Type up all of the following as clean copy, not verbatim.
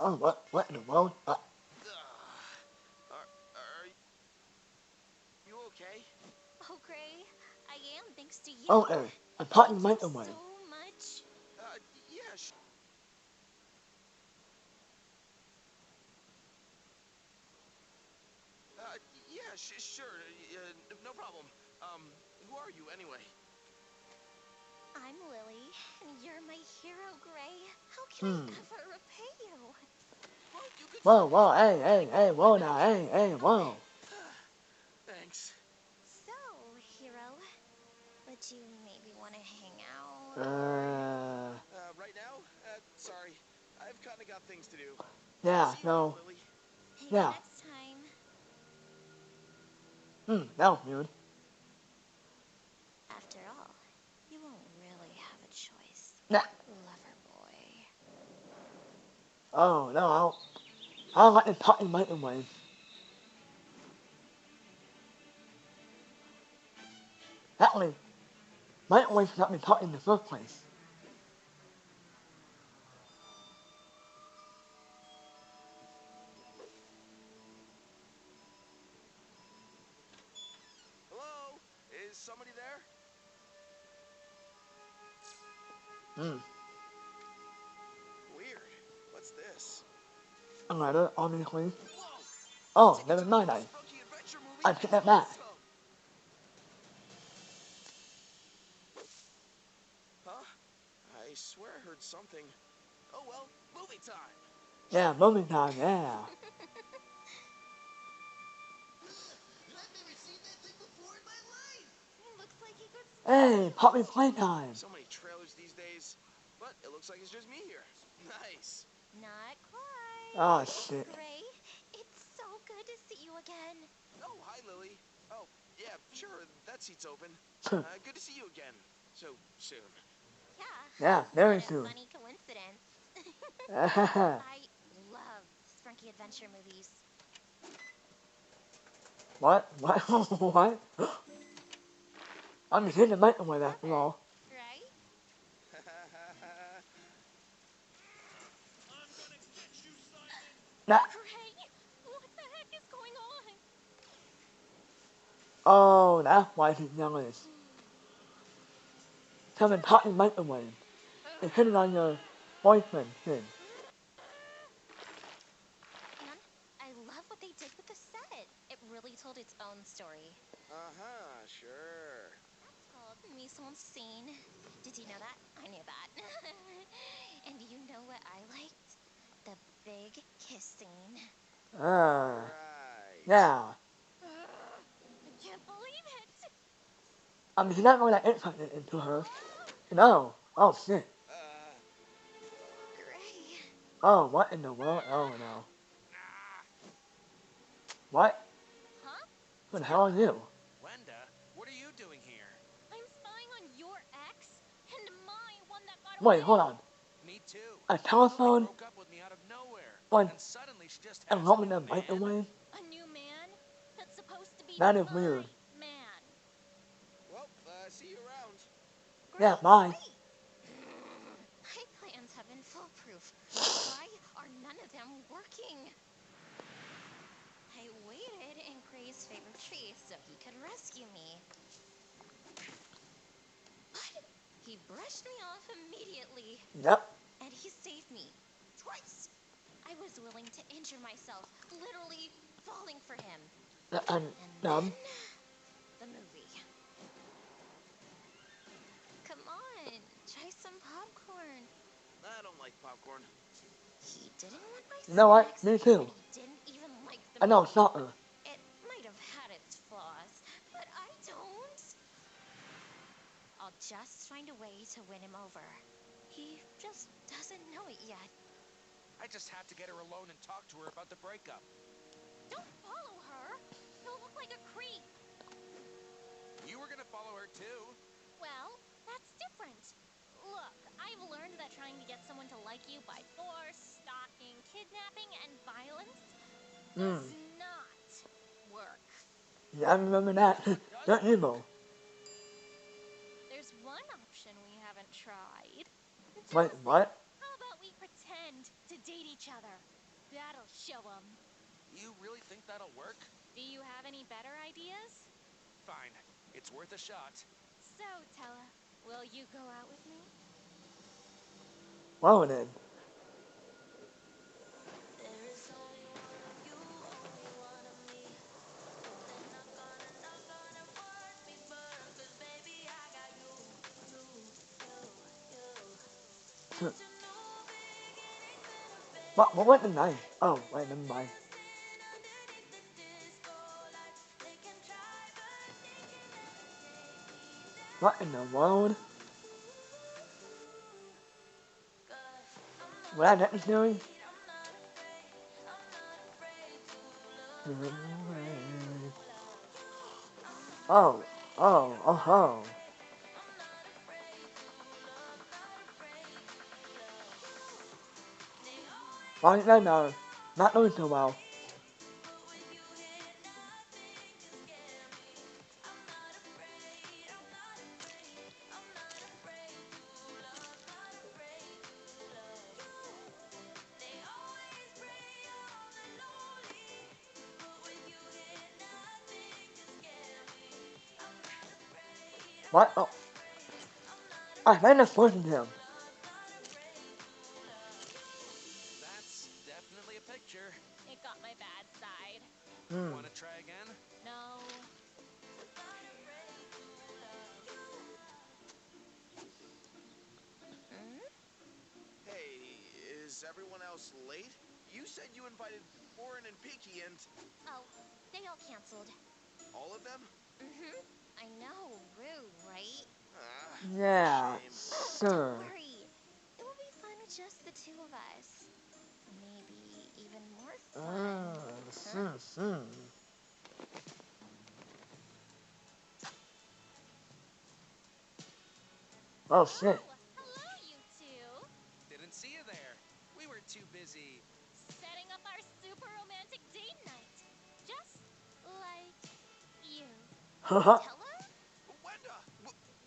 Oh, what in the world? Are you okay? Oh, Gray, I am thanks to you. Oh, a potty Thank you microwave. so much. Yeah, sure. No problem. Who are you anyway? I'm Lily, and you're my hero, Gray. How can I ever repay you? Well, you could. Whoa, hey, whoa now, hey, whoa. Thanks. So, hero, would you maybe want to hang out? Right now? Sorry. I've kind of got things to do. Yeah, See you no, around, Lily. Maybe yeah. next time. That was weird. After all, you won't really have a choice. Nah. Lover boy. Oh, no, I don't like the potty microwave. Actually, microwave should not be potty in the first place. Hello? Is somebody there? Weird. What's this? A letter, obviously. Whoa! Oh, Ticket never to the mind, new I Spunky Adventure movie? took that back. Awesome! Huh? I swear I heard something. Oh well, movie time! Yeah, movie time, yeah. I've never seen that thing before in my life! It looks like he could Hey, poppy playtime. So many trailers these days, but it looks like it's just me here. Nice. Not quite. Oh, shit. Gray, it's so good to see you again. Oh, hi, Lily. Oh, yeah, sure, that seat's open. Good to see you again. So soon. Yeah, Yeah, very what a soon. funny coincidence. I love Spunky Adventure movies. What? What? I'm just in the microwave after all. Right? I'm gonna get you, Simon! Nah. Gray, what the heck is going on? Oh, that's why he's jealous. Tell him potty microwave. And hit it on your boyfriend thing. Man, I love what they did with the set. It really told its own story. Sure. That's called mise en scene. Did you know that? I knew that. And you know what I liked? The big kiss scene. Right. Yeah. I can't believe it. I mean, he's not going to insight it into her. No. Oh, shit. Gray. Oh, what in the world? Oh, no. What? Huh? Who the hell are you? Wenda, what are you doing here? I'm spying on your ex and my one that got away. Wait, hold on. Me too. A telephone? Broke up with me out of nowhere. What? And suddenly she just A has woman a in a new microwave? A new man? That's supposed to be That is my weird. man. Well, see you around. Yeah, Great, bye. wait. My plans have been foolproof. Why are none of them working? I waited in Gray's favorite tree so he could rescue me. But he brushed me off immediately. Yep. And he saved me. Twice. I was willing to injure myself, literally falling for him. And then, the movie. Come on, try some popcorn. I don't like popcorn. He didn't want my You know what? snacks, Me too. and he didn't even like the I know, movie. soccer. It might have had its flaws, but I don't. I'll just find a way to win him over. He just doesn't know it yet. I just had to get her alone and talk to her about the breakup. Don't follow her. You'll look like a creep. You were gonna follow her too. Well, that's different. Look, I've learned that trying to get someone to like you by force, stalking, kidnapping, and violence does not work. Yeah, I remember that. You're evil. There's one option we haven't tried. Wait, what? How about we pretend to date each other? That'll show 'em. You really think that'll work? Do you have any better ideas? Fine. It's worth a shot. So, Tella, will you go out with me? Well then. What went the knife? Oh, wait, never mind. What in the world? Was that necessary? Oh, oh, oh. Well, no, not doing so well. What? Oh, I made a force in him. That's definitely a picture. It got my bad side. Wanna try again? No. Hey, is everyone else late? You said you invited Warren and Peaky and... Oh, they all canceled. all of them? I know, rude, right? Ah, Yeah, shame. sure. Don't worry. It will be fun with just the two of us. Maybe even more fun. Oh shit. Oh, hello, you two. Didn't see you there. We were too busy. Setting up our super romantic date night. Just like you. Haha. Tella? Wenda!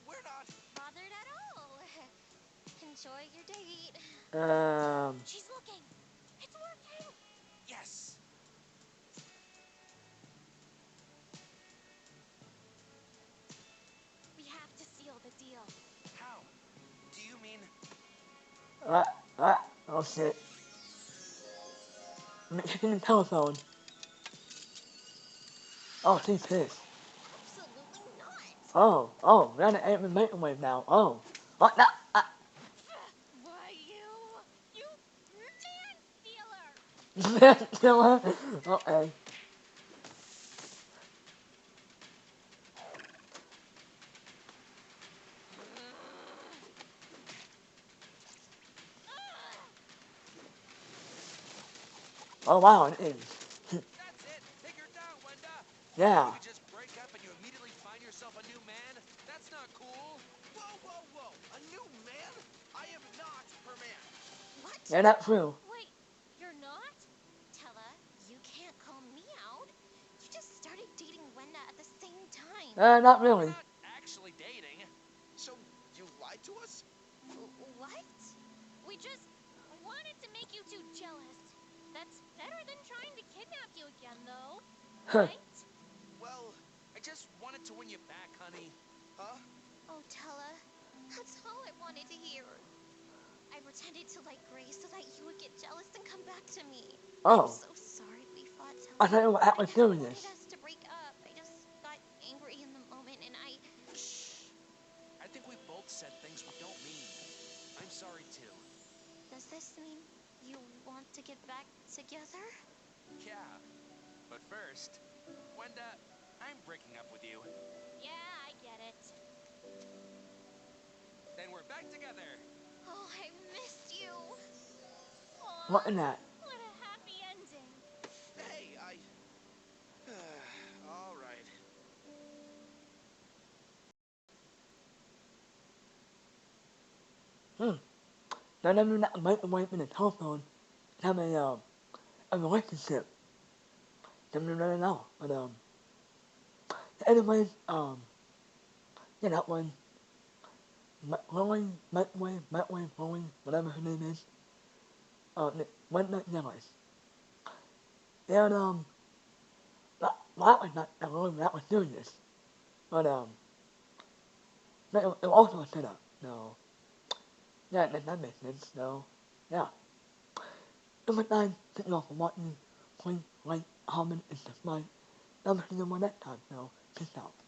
We're not... Bothered at all. Enjoy your date. um. She's looking. It's working. Yes! We have to seal the deal. How? Do you mean... Oh shit. I'm checking the telephone. Oh, she's pissed. Absolutely not. Oh, we're on an microwave now. Oh. What? No. Why you man stealer. Killer. Okay. Oh wow, it is. That's it! Take her down, Wenda! Yeah. You just break up and you immediately find yourself a new man? That's not cool! Whoa, whoa, whoa! A new man? I am not her man! What? Yeah, that's true. Wait, you're not? Tella, you can't call me out. You just started dating Wenda at the same time. Not We're really. not actually dating. So, you lied to us? What? We just wanted to make you two jealous. That's better than trying to kidnap you again, though. Huh. Right? Well, I just wanted to win you back, honey. Huh? Oh, Tella, that's all I wanted to hear. I pretended to like Grace so that you would get jealous and come back to me. I'm Oh. so sorry we fought, Tella. I thought you were I actually never serious. wanted us to break up. I just got angry in the moment and Shh. I think we both said things we don't mean. I'm sorry, too. Does this mean you want to get back together? Yeah. But first, Wenda, I'm breaking up with you. Yeah, I get it. Then we're back together. Oh, I missed you. What Aw, in that? what a happy ending. Hey, all right. None of them that microwave in the telephone have a relationship. Them really know. But anyways, yeah, that one. Microwave, whatever her name is. Went not jealous. And, that was not the one that was doing this. But, it also a setup, so, yeah, that makes sense, so, yeah. Number 9, thank you all for watching. Please like, comment, and subscribe. I'll see you more next time, so, peace out.